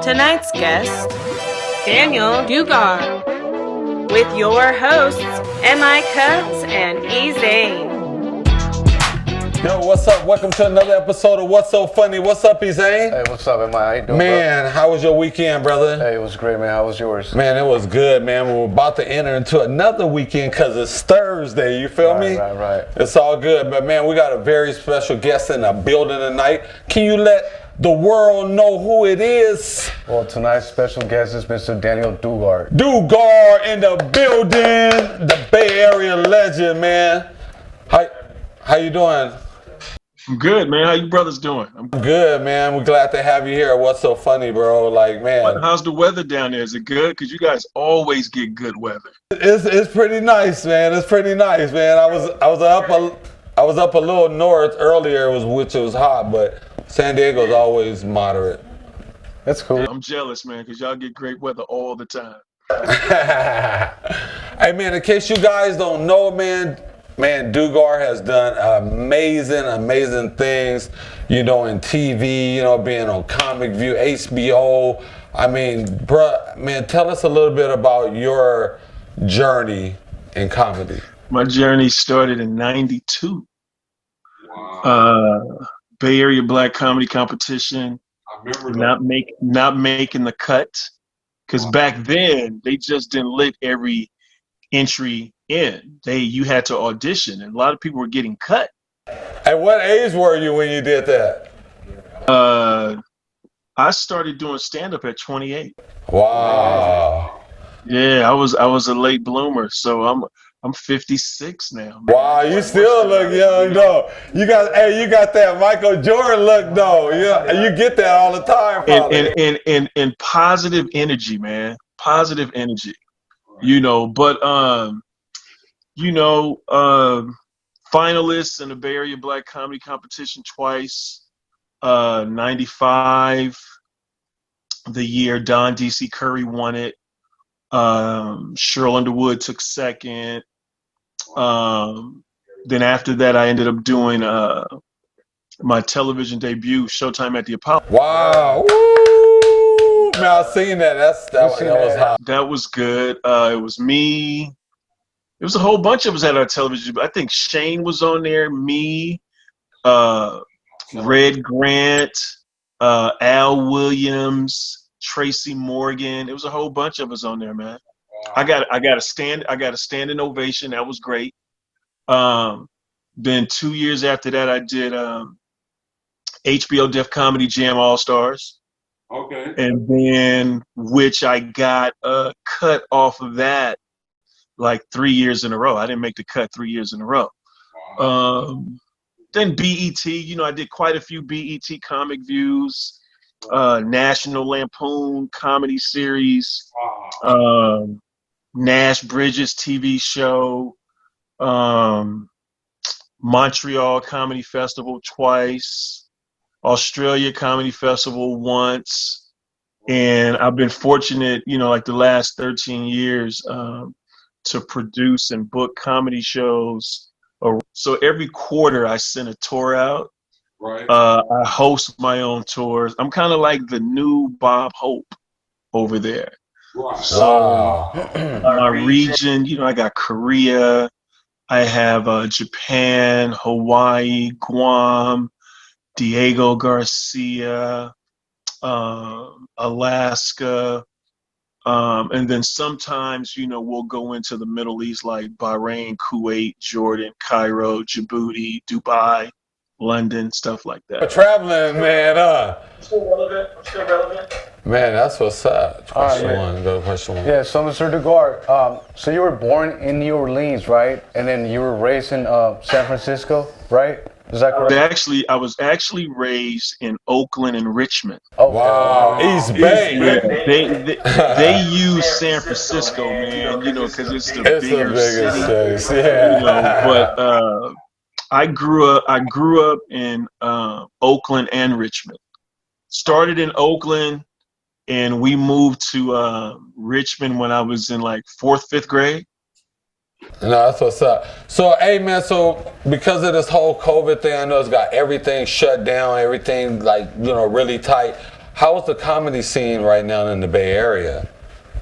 Tonight's guest, Daniel Dugar, with your hosts, Kutz and Ezane. Yo, what's up? Welcome to another episode of What's So Funny. What's up, Ezane? Hey, what's up, Emma? How you doing, man, bro? How was your weekend, brother? Hey, it was great, man. How was yours? Man, it was good, man. We're about to enter into another weekend because it's Thursday, you feel me? Right. It's all good, but man, we got a very special guest in the building tonight. Can you let the world know who it is? Well, tonight's special guest is Mr. Daniel Dugar. Dugar in the building, the Bay Area legend, man. How you doing? I'm good, man. How you brothers doing? I'm good, man. We're glad to have you here. What's so funny, bro? Like, man. How's the weather down there? Is it good? Because you guys always get good weather. It's pretty nice, man. It's pretty nice, man. I was up a little north earlier, which was hot, but San Diego's always moderate. That's cool. I'm jealous, man, because y'all get great weather all the time. Hey, man, in case you guys don't know, man, Dugar has done amazing things, in TV, being on ComicView, HBO. I mean, bruh, man, tell us a little bit about your journey in comedy. My journey started in '92. Wow. Bay Area Black Comedy Competition. I remember not making the cut, because back then they just didn't let every entry in. You had to audition, and a lot of people were getting cut. At what age were you when you did that? I started doing stand-up at 28. Wow. Yeah, I was a late bloomer, so I'm 56 now. Man. Wow, you still look young though. You got that Michael Jordan look though. You get that all the time. And positive energy, man. Positive energy. Finalists in the Bay Area Black Comedy Competition twice. 95, the year Don D.C. Curry won it. Cheryl Underwood took second. Then after that, I ended up doing my television debut, Showtime at the Apollo. Wow. Woo! Man, I seen that. That was hot. That was good. It was me. It was a whole bunch of us at our television. I think Shane was on there, me, Red Grant, Al Williams, Tracy Morgan. It was a whole bunch of us on there, man. Wow. I got a standing ovation. That was great. Then 2 years after that, I did HBO Deaf Comedy Jam All Stars. Okay. And then, which I got cut off of that like 3 years in a row. I didn't make the cut 3 years in a row. Wow. Then BET, I did quite a few BET ComicViews, National Lampoon comedy series, Nash Bridges TV show, Montreal Comedy Festival twice, Australia Comedy Festival once, and I've been fortunate, like the last 13 years, to produce and book comedy shows. So every quarter I send a tour out. Right. I host my own tours. I'm kind of like the new Bob Hope over there. Wow. So my region, I got Korea, I have Japan, Hawaii, Guam, Diego Garcia, Alaska, and then sometimes, we'll go into the Middle East like Bahrain, Kuwait, Jordan, Cairo, Djibouti, Dubai, London, stuff like that. Traveling, man. Still relevant. Man, that's what's up. Question one. Go to question one. Yeah, so Mr. Dugar, so you were born in New Orleans, right? And then you were raised in San Francisco, right? Is that correct? I was actually raised in Oakland and Richmond. Oh, wow. East Bay. Yeah, they use San Francisco, man, because it's the biggest city. Yeah. But I grew up in Oakland and Richmond. Started in Oakland, and we moved to Richmond when I was in like 4th, 5th grade. No, that's what's up. So, hey man, so because of this whole COVID thing, I know it's got everything shut down, everything like, you know, really tight. How is the comedy scene right now in the Bay Area?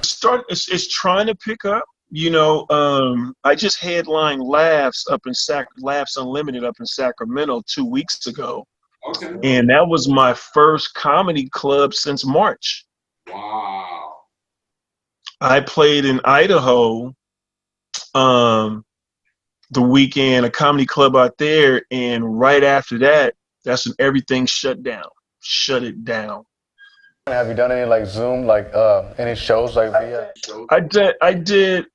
It's trying to pick up. You know, I just headlined Laughs Laughs Unlimited up in Sacramento 2 weeks ago. Okay. And that was my first comedy club since March. Wow. I played in Idaho the weekend, a comedy club out there, and right after that, that's when everything shut it down. Have you done any like Zoom, like any shows like via? I did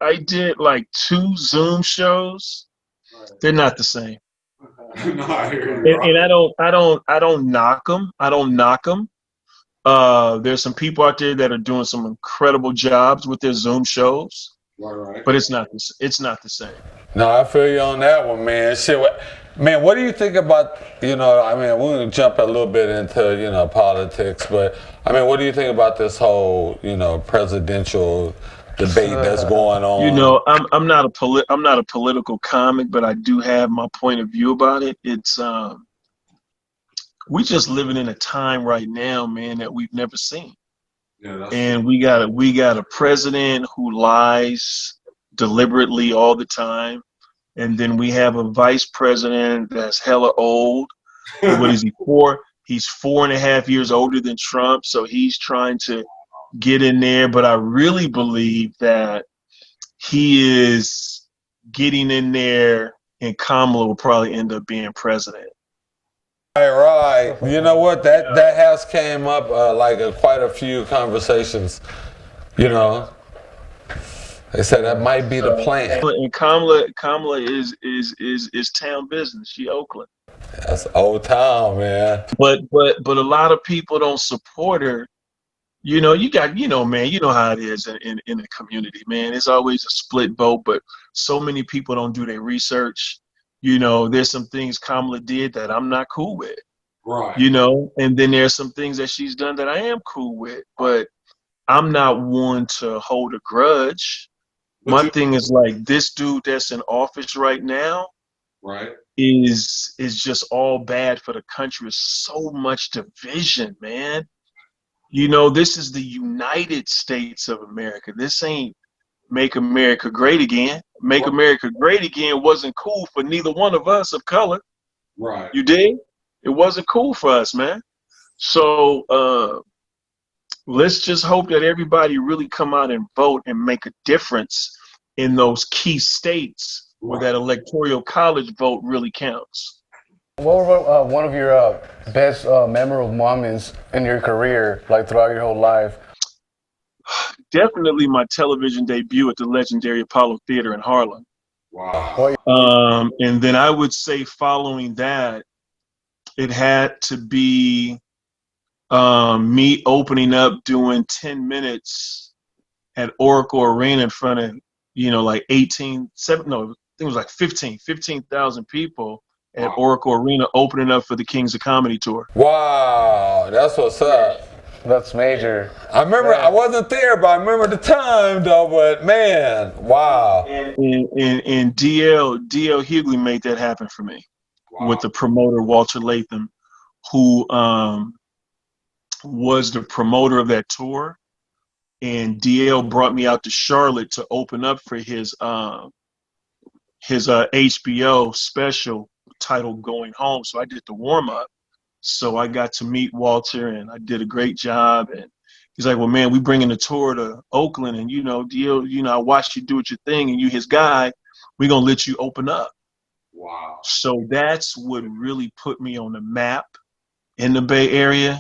like 2 Zoom shows. They're not the same. No, I hear you. And I don't knock them. I don't knock them. There's some people out there that are doing some incredible jobs with their Zoom shows. Right. But it's not the same. No, I feel you on that one, man. Shit, man, what do you think about, you know, I mean, we're going to jump a little bit into, you know, politics, but, I mean, what do you think about this whole, you know, presidential debate that's going on? You know, I'm not a political comic, but I do have my point of view about it. It's we just living in a time right now, man, that we've never seen. Yeah, and we got a president who lies deliberately all the time, and then we have a vice president that's hella old. What is he for? He's 4.5 years older than Trump, so he's trying to get in there. But I really believe that he is getting in there, and Kamala will probably end up being president. Right. You know what? That has came up quite a few conversations. You know, they said that might be the plan. And Kamala is town business. She Oakland. That's old town, man. But a lot of people don't support her. You know, man, you know how it is in the community, man. It's always a split vote, but so many people don't do their research. You know, there's some things Kamala did that I'm not cool with. Right. You know, and then there's some things that she's done that I am cool with, but I'm not one to hold a grudge. My thing is like this dude that's in office right now, right, is just all bad for the country. There's so much division, man. You know, this is the United States of America. This ain't Make America Great Again. Make America Great Again wasn't cool for neither one of us of color. Right. You did? It wasn't cool for us, man. So let's just hope that everybody really come out and vote and make a difference in those key states where that electoral college vote really counts. What were one of your best memorable moments in your career, like throughout your whole life? Definitely my television debut at the legendary Apollo Theater in Harlem. Wow. And then I would say following that, it had to be me opening up doing 10 minutes at Oracle Arena in front of, you know, like 15,000 people at Oracle Arena, opening up for the Kings of Comedy tour. Wow, that's what's up. That's major. I remember, I wasn't there, but I remember the time though, but man, wow. And DL Hughley made that happen for me with the promoter, Walter Latham, who was the promoter of that tour. And DL brought me out to Charlotte to open up for his HBO special titled Going Home. So I did the warm up. So I got to meet Walter and I did a great job. And he's like, well, man, we bringing the tour to Oakland, and, you know, DL, you know, I watched you do your thing and you his guy. We're going to let you open up. Wow. So that's what really put me on the map in the Bay Area.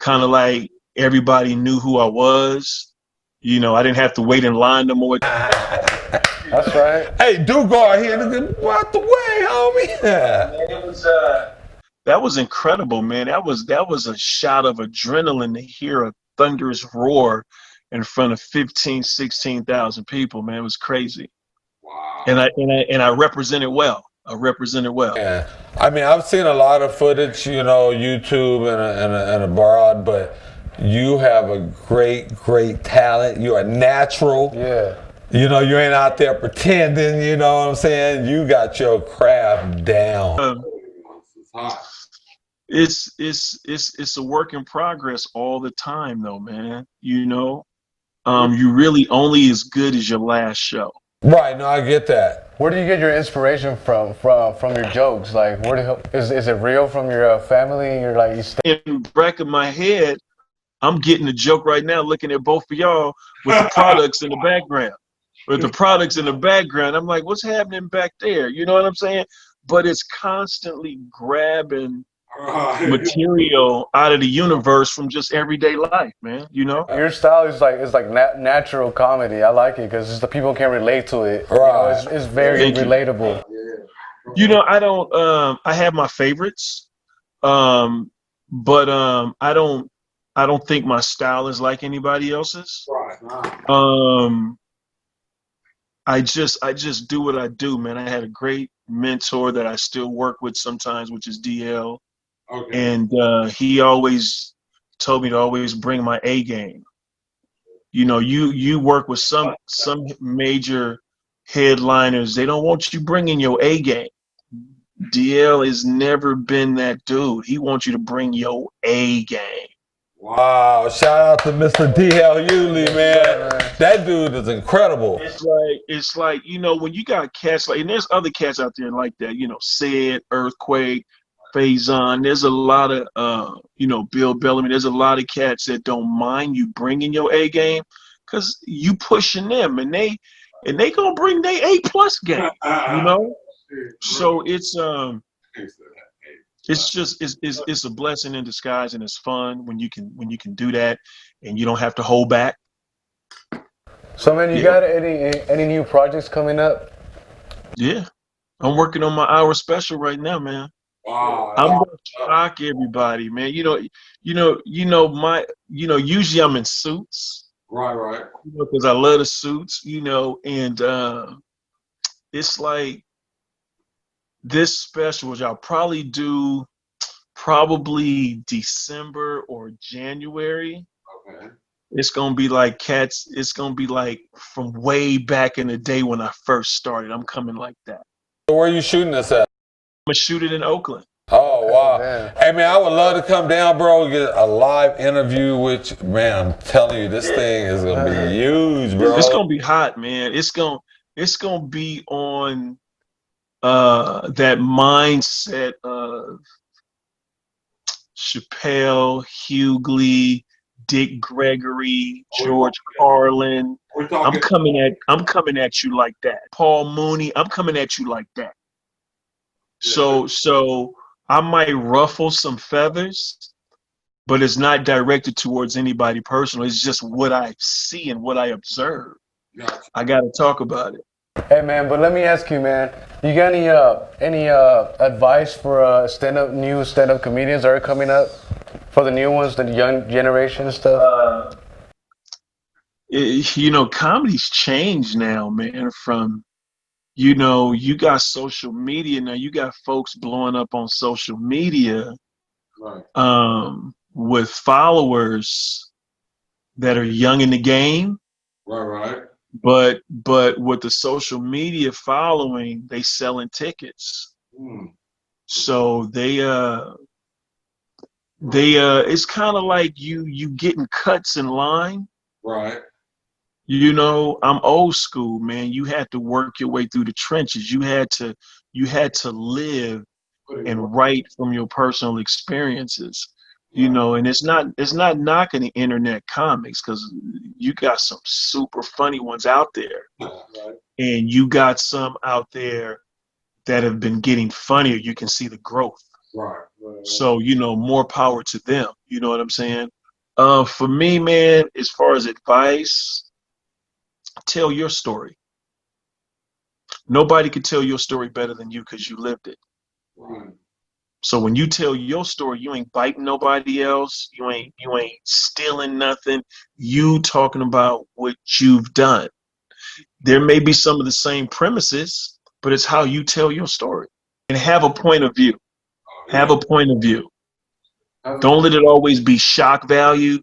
Kind of like everybody knew who I was. You know, I didn't have to wait in line no more. That's right. Hey, Dugar here. What the way, homie? That was incredible, man. That was a shot of adrenaline to hear a thunderous roar in front of 16,000 people, man. It was crazy. Wow. And I represented well. Yeah. I mean, I've seen a lot of footage, you know, YouTube and abroad, but you have a great talent. You're a natural. Yeah. You know, you ain't out there pretending, you know what I'm saying? You got your craft down. It's a work in progress all the time though, man. You know, you really only as good as your last show. Right, no, I get that. Where do you get your inspiration from your jokes? Like, is it real from your family? You're like, in the back of my head, I'm getting a joke right now looking at both of y'all with the products in the background. With the products in the background, I'm like, what's happening back there? You know what I'm saying? But it's constantly grabbing material out of the universe from just everyday life, man. You know, your style is like natural comedy. I like it because the people can relate to it. Right. You know, it's very relatable. You know, I don't. I have my favorites, but I don't think my style is like anybody else's. I just do what I do, man. I had a great mentor that I still work with sometimes, which is DL. Okay. And he always told me to always bring my A game. You know, you work with some major headliners. They don't want you bringing your A game. DL has never been that dude. He wants you to bring your A game. Wow, shout out to Mr. DL Hughley, man. That dude is incredible. It's like, you know, when you got cats like, and there's other cats out there like that, you know, Sid, Earthquake, Ezane. There's a lot of, you know, Bill Bellamy. There's a lot of cats that don't mind you bringing your A game because you pushing them, and they gonna bring their A+ game, you know. So it's just it's a blessing in disguise, and it's fun when you can do that, and you don't have to hold back. So, man, you got any new projects coming up? Yeah, I'm working on my hour special right now, man. Wow. I'm gonna shock everybody, man. You know, usually I'm in suits. Right. You know, because I love the suits, you know, and it's like this special, which I'll probably do December or January. Okay. It's gonna be like cats. It's gonna be like from way back in the day when I first started. I'm coming like that. Where are you shooting this at? I'm gonna shoot it in Oakland. Oh, wow. Hey, man, I would love to come down, bro, get a live interview with you. Man, I'm telling you, this thing is going to be huge, bro. It's going to be hot, man. It's going to be on that mindset of Chappelle, Hughley, Dick Gregory, George Carlin. I'm coming at you like that. Paul Mooney, I'm coming at you like that. So I might ruffle some feathers, but it's not directed towards anybody personal. It's just what I see and what I observe. Gotcha. I got to talk about it. Hey, man, but let me ask you, man, you got any advice for new stand-up comedians that are coming up, for the new ones, the young generation and stuff? You know, comedy's changed now, man, from, you know, you got social media now. You got folks blowing up on social media, right, with followers that are young in the game. Right. But with the social media following, they selling tickets. So they it's kind of like you getting cuts in line. Right. You know, I'm old school, man. You had to work your way through the trenches. You had to live and write from your personal experiences. You know, and it's not knocking the internet comics, because you got some super funny ones out there, right, and you got some out there that have been getting funnier. You can see the growth. Right. So, you know, more power to them. You know what I'm saying? For me, man, as far as advice, tell your story. Nobody could tell your story better than you because you lived it. Right. So when you tell your story, you ain't biting nobody else. You ain't stealing nothing. You talking about what you've done. There may be some of the same premises, but it's how you tell your story. And have a point of view. Have a point of view. Don't let it always be shock value.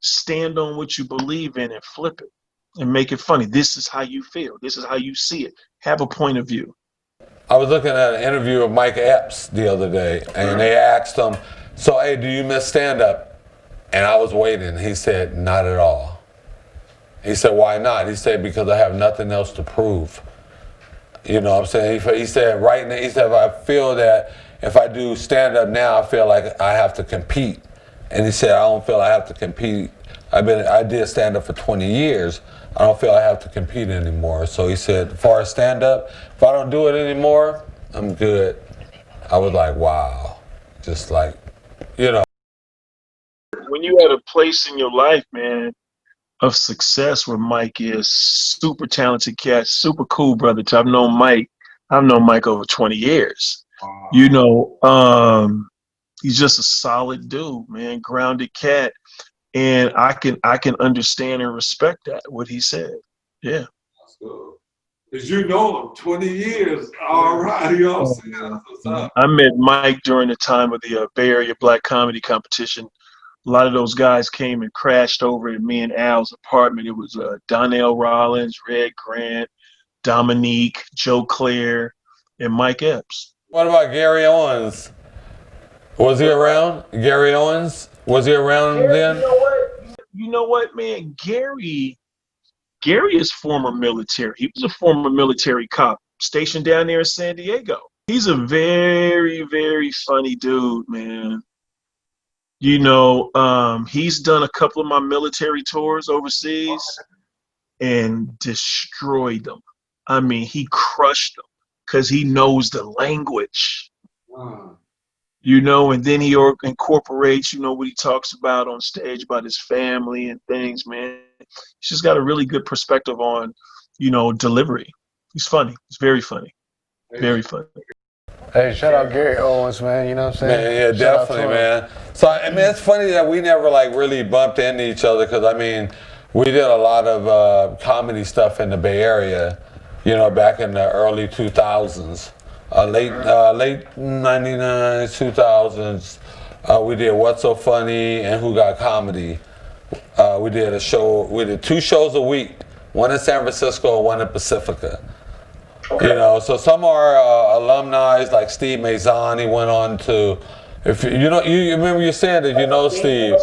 Stand on what you believe in and flip it. and make it funny. This is how you feel. This is how you see it. Have a point of view. I was looking at an interview of Mike Epps the other day, and they asked him, so, hey, do you miss stand-up? And I was waiting. He said, not at all. He said, why not? He said, because I have nothing else to prove. You know what I'm saying? He said, right now, he said, I feel that if I do stand-up now, I feel like I have to compete. And he said, I don't feel I have to compete. I did stand-up for 20 years. I don't feel I have to compete anymore. So he said, as far as stand-up, if I don't do it anymore, I'm good. I was like, wow. Just like, you know. When you at a place in your life, man, of success where Mike is super talented cat, super cool brother. I've known Mike over 20 years. Wow. You know, he's just a solid dude, man, grounded cat. And I can understand and respect that, what he said. Yeah. That's good. Because you know him 20 years. All right. You know what I'm saying? That's what's up. I met Mike during the time of the Bay Area Black Comedy Competition. A lot of those guys came and crashed over at me and Al's apartment. It was Donnell Rollins, Red Grant, Dominique, Joe Claire, and Mike Epps. What about Gary Owens? Was he around? Gary Owens? Was he around then? You know what, man? Gary is former military. He was a former military cop stationed down there in San Diego. He's a very, very funny dude, man. You know, he's done a couple of my military tours overseas and destroyed them. I mean, he crushed them because he knows the language. Wow. You know, and then he incorporates, you know, what he talks about on stage about his family and things, man. He's just got a really good perspective on, you know, delivery. He's funny. He's very funny. Very funny. Hey, shout out Gary Owens, man. You know what I'm saying? Man, yeah, definitely, man. So, I mean, it's funny that we never, like, really bumped into each other because, I mean, we did a lot of comedy stuff in the Bay Area, you know, back in the early 2000s. Late 99, 2000s, we did What's So Funny and Who Got Comedy. We did 2 shows a week, one in San Francisco and one in Pacifica. Okay. You know, so some are alumni, like Steve Ezane. He went on to, if you know, you remember you saying that you know Steve.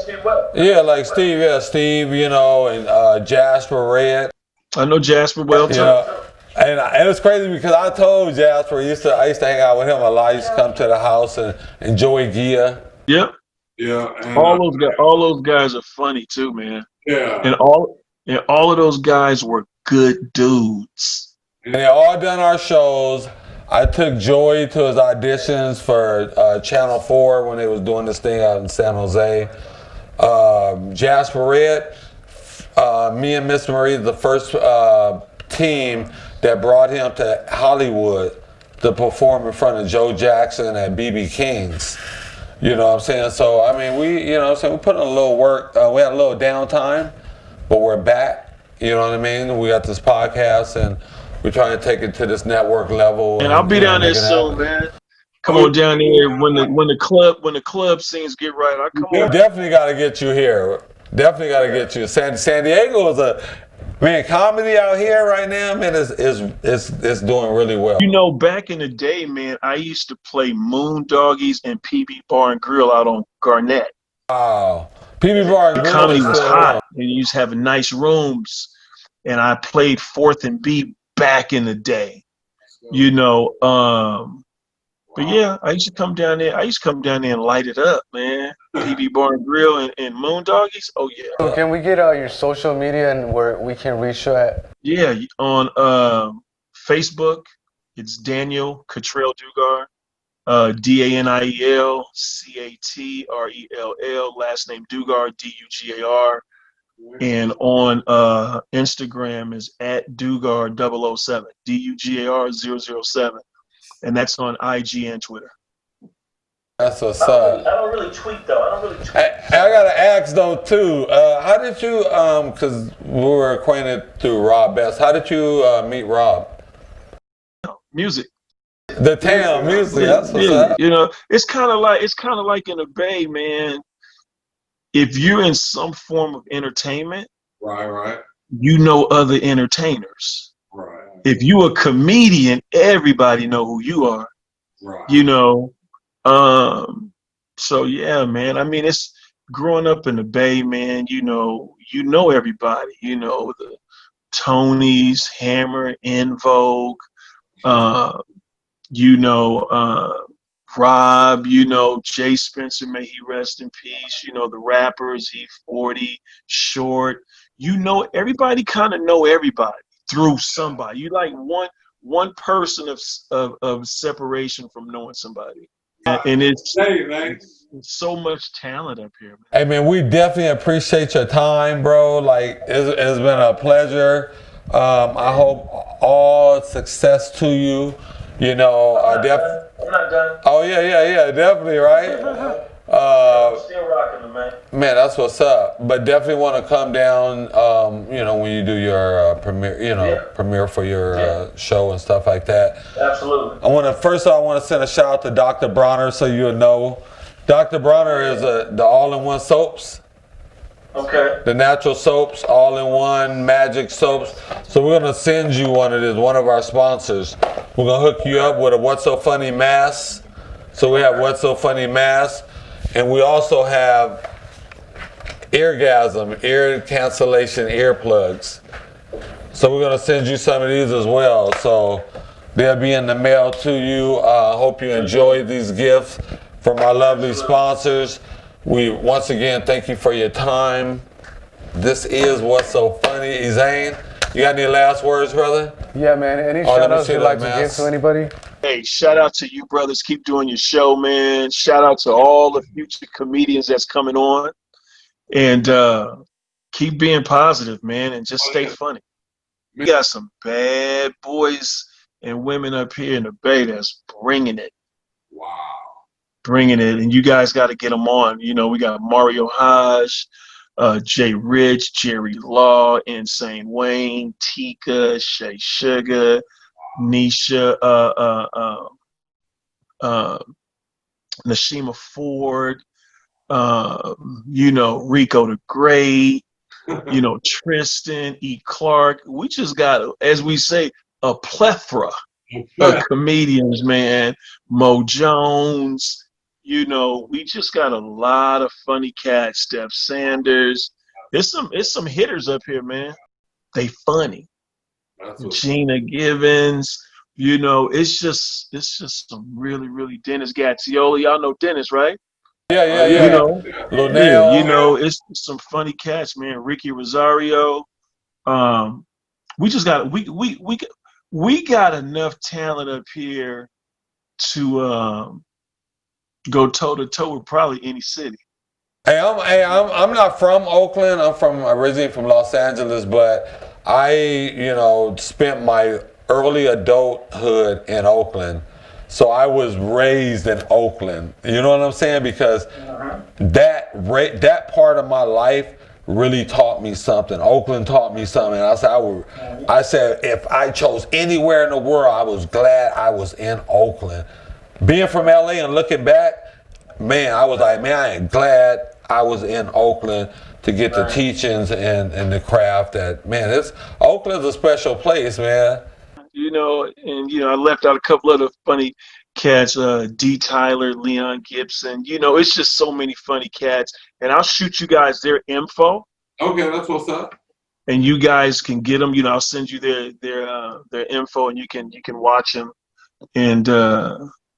Yeah, like Steve, you know, and Jasper Red. I know Jasper well too. Yeah. And it was crazy because I told Jasper, I used to hang out with him a lot. I used to come to the house and Joey Gia. Yep. Yeah. And, all those guys are funny too, man. Yeah. And all of those guys were good dudes. And they all done our shows. I took Joey to his auditions for Channel 4 when they was doing this thing out in San Jose. Jasper Red, me and Miss Marie, the first team that brought him to Hollywood to perform in front of Joe Jackson and BB King's. You know what I'm saying? So, I mean, we put in a little work. We had a little downtime, but we're back. You know what I mean? We got this podcast, and we're trying to take it to this network level. And I'll be down there soon, man. Come on down there when the club scenes get right. I'll come on. Definitely got to get you here. Definitely got to get you. San Diego is man, comedy out here right now, man, is doing really well. You know, back in the day, man, I used to play Moondoggies and PB Bar and Grill out on Garnett. Wow. PB Bar and Grill. The comedy was hot, and you used to have nice rooms. And I played 4th and B back in the day, you know. But yeah, I used to come down there. And light it up, man. PB Bar and Grill and Moondoggies. Oh yeah. So can we get your social media and where we can reach you at? Yeah, on Facebook, it's Daniel Cottrell Dugar, DANIEL CATRELL, last name Dugar, DUGAR. And on Instagram is @Dugar007, DUGAR007, and that's on IG and Twitter. That's what's up. I don't really tweet though. I gotta ask though too. How did you? Because we were acquainted through Rob Best. How did you meet Rob? Music. The town music. That's what's up. You know, it's kind of like in the Bay, man. If you're in some form of entertainment, right, you know other entertainers. Right. If you a comedian, everybody know who you are. Right. You know. So yeah, man. I mean, it's growing up in the Bay, man. You know everybody. You know the Tonys, Hammer, In Vogue. You know Rob. You know Jay Spencer. May he rest in peace. You know the rappers. E40, Short. You know everybody. Kind of know everybody through somebody. You like one person of separation from knowing somebody. And it's so much talent up here, man. Hey man, we definitely appreciate your time, bro. Like it's been a pleasure. I hope all success to you. You know, I'm not done. Oh yeah, definitely, right? Still rocking it, man. Man, that's what's up. But definitely want to come down. You know, when you do your premiere, premiere for your show and stuff like that. Absolutely. I want to send a shout out to Dr. Bronner, so you'll know. Dr. Bronner is the all-in-one soaps. Okay. The natural soaps, all-in-one magic soaps. So we're gonna send you one of our sponsors. We're gonna hook you up with a What's So Funny mask. So we have What's So Funny mask, and we also have eargasm, ear cancellation earplugs. So we're gonna send you some of these as well. So they'll be in the mail to you. Hope you enjoy these gifts from our lovely sponsors. We once again thank you for your time. This is What's So Funny. Ezane, you got any last words, brother? Yeah, man. Any shout outs you'd like to give to anybody? Hey, shout out to you brothers. Keep doing your show, man. Shout out to all the future comedians that's coming on. And keep being positive, man, and just stay funny. We got some bad boys and women up here in the Bay that's bringing it. Wow. Bringing it, and you guys got to get them on. You know, we got Mario Hodge, Jay Rich, Jerry Law, Insane Wayne, Tika, Shay Sugar, Nisha, Nashima Ford, you know, Rico the Great, you know, Tristan, E. Clark. We just got, as we say, a plethora of comedians, man. Mo Jones. You know, we just got a lot of funny cats. Steph Sanders. It's some hitters up here, man. They funny. Gina Givens. You know, it's just some really Dennis Gazziola. Y'all know Dennis, right? Yeah. You know, Lunel. you know, it's some funny cats, man. Ricky Rosario. We just got we got enough talent up here to go toe to toe with probably any city. I'm not from Oakland. I'm originally from Los Angeles, but I spent my early adulthood in Oakland. So I was raised in Oakland. You know what I'm saying? Because that part of my life really taught me something. Oakland taught me something. I said if I chose anywhere in the world, I was glad I was in Oakland. Being from LA and looking back, man, I was like, man, I am glad I was in Oakland to get the teachings and the craft that, man, Oakland's a special place, man. You know, and, you know, I left out a couple other funny cats, D. Tyler, Leon Gibson. You know, it's just so many funny cats. And I'll shoot you guys their info. Okay, that's what's up. And you guys can get them. You know, I'll send you their info, and you can watch them. And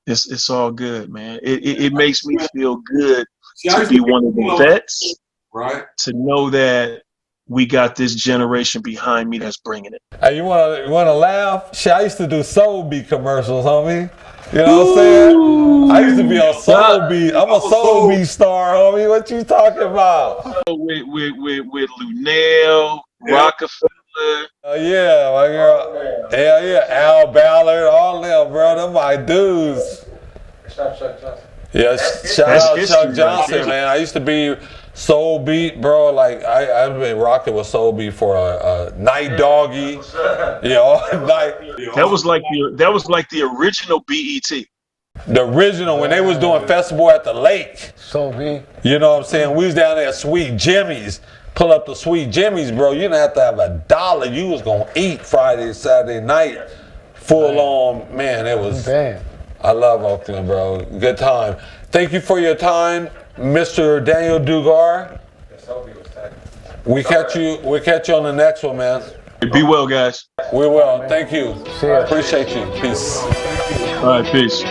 it's all good, man. It makes me feel good to be one of the vets, right? To know that we got this generation behind me that's bringing it. Hey, you wanna laugh? Shit, I used to do Soul Beat commercials, homie. You know what I'm saying? I used to be on Soul Beat. I'm a Soul Beat star, homie. What you talking about? With Lunel, Rockefeller. Yeah, my girl. Hell yeah, Al Ballard, all them, bro. Them my dudes. Shout Chuck Johnson. Yeah, shout out Chuck Johnson, man. I used to be Soul Beat, bro. Like I've been rocking with Soul Beat for a Night Doggy. Night. That was like the original BET. The original when they was doing festival at the lake. Soul Beat. You know what I'm saying? We was down there at Sweet Jimmy's. pull up to Sweet Jimmy's, bro, you didn't have to have $1. You was gonna eat Friday, Saturday night, full on. Man, it was. Damn. I love Oakland, bro. Good time. Thank you for your time, Mr. Daniel Dugar. We catch you on the next one, man. Be well, guys. We will. Thank you. See ya. Appreciate you. Peace. All right, peace.